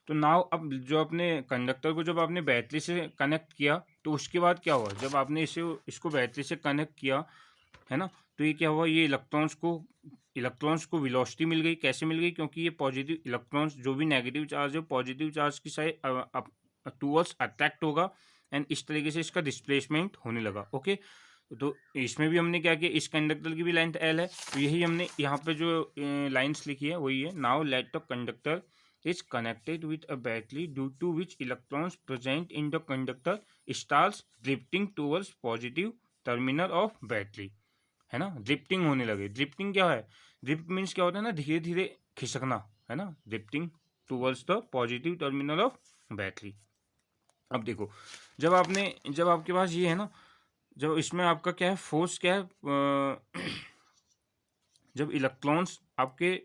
तो नाउ अब जो अपने कंडक्टर को जब आपने बैटरी से कनेक्ट किया तो उसके बाद क्या हुआ, जब आपने इसको बैटरी से कनेक्ट किया है ना, तो ये क्या हुआ, ये इलेक्ट्रॉन्स को वेलोसिटी मिल गई। कैसे मिल गई, क्योंकि ये पॉजिटिव इलेक्ट्रॉन्स जो भी नेगेटिव चार्ज है पॉजिटिव चार्ज की साइड टूवर्ड्स अट्रैक्ट होगा एंड इस तरीके से इसका डिस्प्लेसमेंट होने लगा। ओके, तो इसमें भी हमने क्या किया, इस कंडक्टर की भी लेंथ एल है, तो यही हमने यहाँ पे जो लाइंस लिखी है वही है। Now let the conductor is connected with a battery due to which electrons present in the conductor starts drifting towards positive terminal of battery, है ना, ड्रिफ्टिंग होने लगे। ड्रिफ्टिंग क्या है, ड्रिफ्ट मीन्स क्या होता है ना, धीरे धीरे खिसकना, है ना, drifting towards the positive terminal of battery. अब देखो, जब आपके पास ये है ना, जब इसमें आपका क्या है, फोर्स क्या है, जब इलेक्ट्रॉन्स आपके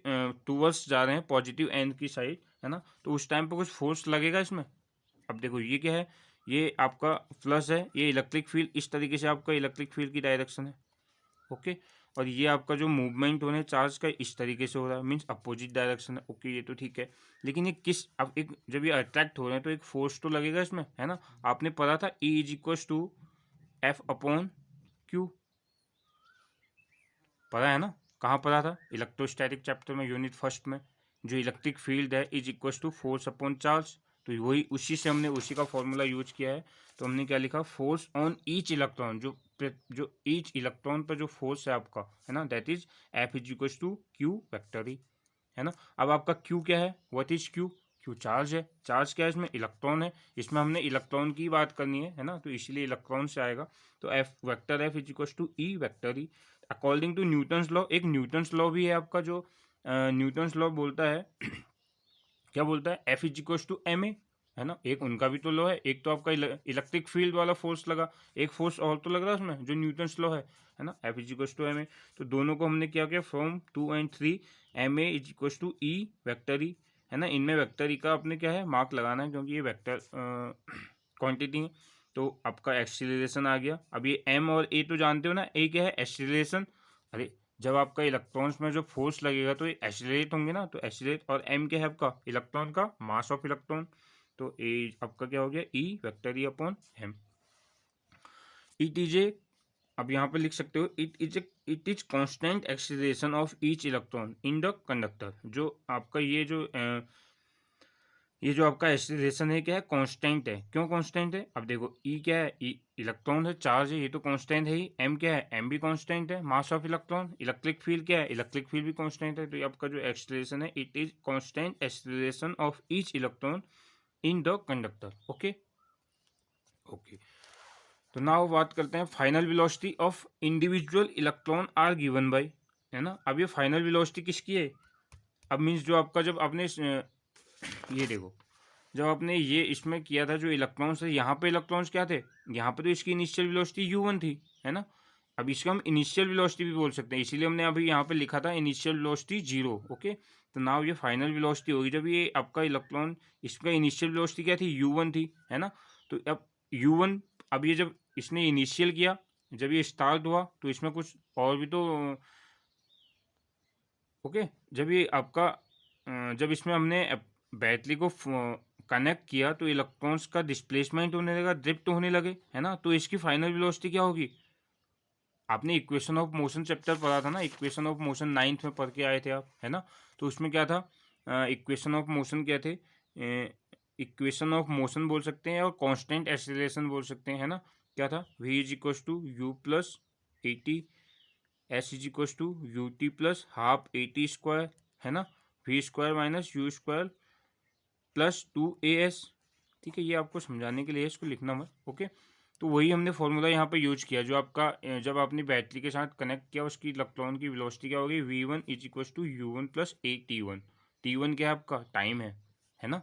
टूवर्ड्स जा रहे हैं पॉजिटिव एंड की साइड, है ना, तो उस टाइम पे कुछ फोर्स लगेगा इसमें। अब देखो ये क्या है, ये आपका प्लस है, ये इलेक्ट्रिक फील्ड, इस तरीके से आपका इलेक्ट्रिक फील्ड की डायरेक्शन है। ओके, और ये आपका जो मूवमेंट होने चार्ज का इस तरीके से हो रहा है, मीन्स अपोजिट डायरेक्शन है। ओके, ये तो ठीक है, लेकिन ये किस, अब एक जब ये अट्रैक्ट हो रहे हैं तो एक फोर्स तो लगेगा इसमें, है ना। आपने पढ़ा था E is equal to F upon Q, पढ़ा है ना, कहाँ पढ़ा था, इलेक्ट्रोस्टैटिक चैप्टर में, यूनिट फर्स्ट में। जो इलेक्ट्रिक फील्ड है is equal to force upon charge, तो वही उसी से हमने उसी का फॉर्मूला यूज किया है। तो हमने क्या लिखा, फोर्स ऑन ईच इलेक्ट्रॉन, जो ईच इलेक्ट्रॉन पर जो फोर्स है आपका, है ना, that is F is equal to Q vector E, है ना। अब आपका क्यू क्या है, what is Q, Q charge है। चार्ज क्या है, इसमें इलेक्ट्रॉन है, इसमें हमने इलेक्ट्रॉन की बात करनी है ना, तो इसीलिए इलेक्ट्रॉन से आएगा। तो F vector F is equal to E vector E according to Newton's law. एक न्यूटन्स लॉ भी है आपका, जो न्यूटन्स लॉ बोलता है क्या बोलता है, F is equal to M A, है ना, एक उनका भी तो लॉ है। एक तो आपका इलेक्ट्रिक फील्ड वाला फोर्स लगा, एक फोर्स और तो लग रहा है उसमें जो न्यूटन्स लॉ है ना, F is equal to M A. तो दोनों को हमने क्या किया, from 2 and 3 M A is equal to E vector E, है ना। इनमें वेक्टर ई का अपने क्या है, मार्क लगाना है, क्योंकि ये वेक्टर क्वांटिटी है। तो आपका एक्सीलरेशन आ गया। अब ये एम और ए तो जानते हो ना, ए क्या है, एक्सीलरेशन। अरे जब आपका इलेक्ट्रॉन्स में जो फोर्स लगेगा तो ये एक्सीलरेट होंगे ना, तो एक्सीलरेट, और एम क्या है आपका, इलेक्ट्रॉन का मास ऑफ इलेक्ट्रॉन। तो ए आपका क्या हो गया, E vector E upon M. It is A, अब यहाँ पे लिख सकते हो, it is constant acceleration of each electron in the conductor. जो आपका ये जो आपका एक्सीलरेशन है क्या है, कांस्टेंट है। क्यों कांस्टेंट है, अब देखो ई क्या है, ई इलेक्ट्रॉन है, चार्ज है, ये तो कांस्टेंट है ही। एम क्या है, एम भी कांस्टेंट है, mass of electron. Electric field क्या है, इलेक्ट्रिक फील्ड भी कांस्टेंट है। तो ये आपका जो एक्सीलरेशन है, it is constant acceleration of each electron in the conductor. Okay okay, तो नाउ बात करते हैं final velocity of individual electron are given by, है ना। अब ये फाइनल वेलोसिटी किसकी है, अब मीन्स जो आपका, जब आपने ये देखो, जब आपने ये इसमें किया था, जो इलेक्ट्रॉन्स थे, यहाँ पे इलेक्ट्रॉन्स क्या थे, यहाँ पे तो इसकी इनिशियल वेलोसिटी u1 थी, है ना। अब इसको हम इनिशियल वेलोसिटी भी बोल सकते हैं, इसीलिए हमने अभी यहाँ पे लिखा था इनिशियल वेलोसिटी 0। ओके, तो नाउ ये फाइनल वेलोसिटी होगी जब ये आपका इलेक्ट्रॉन, इसका इनिशियल वेलोसिटी क्या थी, u1 थी, है ना। तो अब u1, अब ये जब इसने इनिशियल किया, जब ये स्टार्ट हुआ, तो इसमें कुछ और भी तो, ओके, जब ये आपका जब इसमें हमने बैटरी को कनेक्ट किया तो इलेक्ट्रॉन्स का डिस्प्लेसमेंट होने लगा, ड्रिफ्ट होने लगे, है ना। तो इसकी फाइनल वेलोसिटी क्या होगी, आपने इक्वेशन ऑफ मोशन चैप्टर पढ़ा था ना, इक्वेशन ऑफ मोशन 9th में पढ़ के आए थे आप, है ना। तो उसमें क्या था, इक्वेशन ऑफ मोशन क्या थे, इक्वेशन ऑफ मोशन बोल सकते हैं और कांस्टेंट एक्सीलरेशन बोल सकते हैं, है ना। क्या था, v is equal to U plus A T, S is equal to U T plus half A T square, है ना, V square minus U square plus 2as। ठीक है, ये आपको समझाने के लिए इसको लिखना मत। ओके, तो वही हमने फॉर्मूला यहाँ पे यूज किया, जो आपका जब आपने बैटरी के साथ कनेक्ट किया, उसकी इलेक्ट्रॉन की वेलोसिटी क्या होगी, v1 is equal to u1 plus a टी1। टी1 क्या है आपका, टाइम है ना।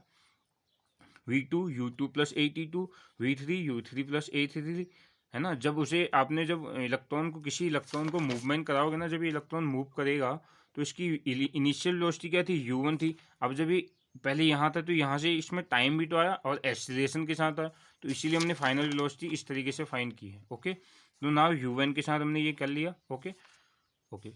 v2 u2 प्लस ए टी2, v3 u3 plus a three, है ना। जब उसे आपने, जब इलेक्ट्रॉन को, किसी इलेक्ट्रॉन को मूवमेंट कराओगे ना, जब ये इलेक्ट्रॉन मूव करेगा तो इसकी इनिशियल वेलोसिटी क्या थी, u1 थी। अब जब ये पहले यहाँ था तो यहाँ से इसमें टाइम भी तो आया और एक्सीलरेशन के साथ आया, तो इसीलिए हमने फाइनल वेलोसिटी इस तरीके से फाइंड की है। ओके, तो नाउ u1 के साथ हमने ये कर लिया। Okay okay.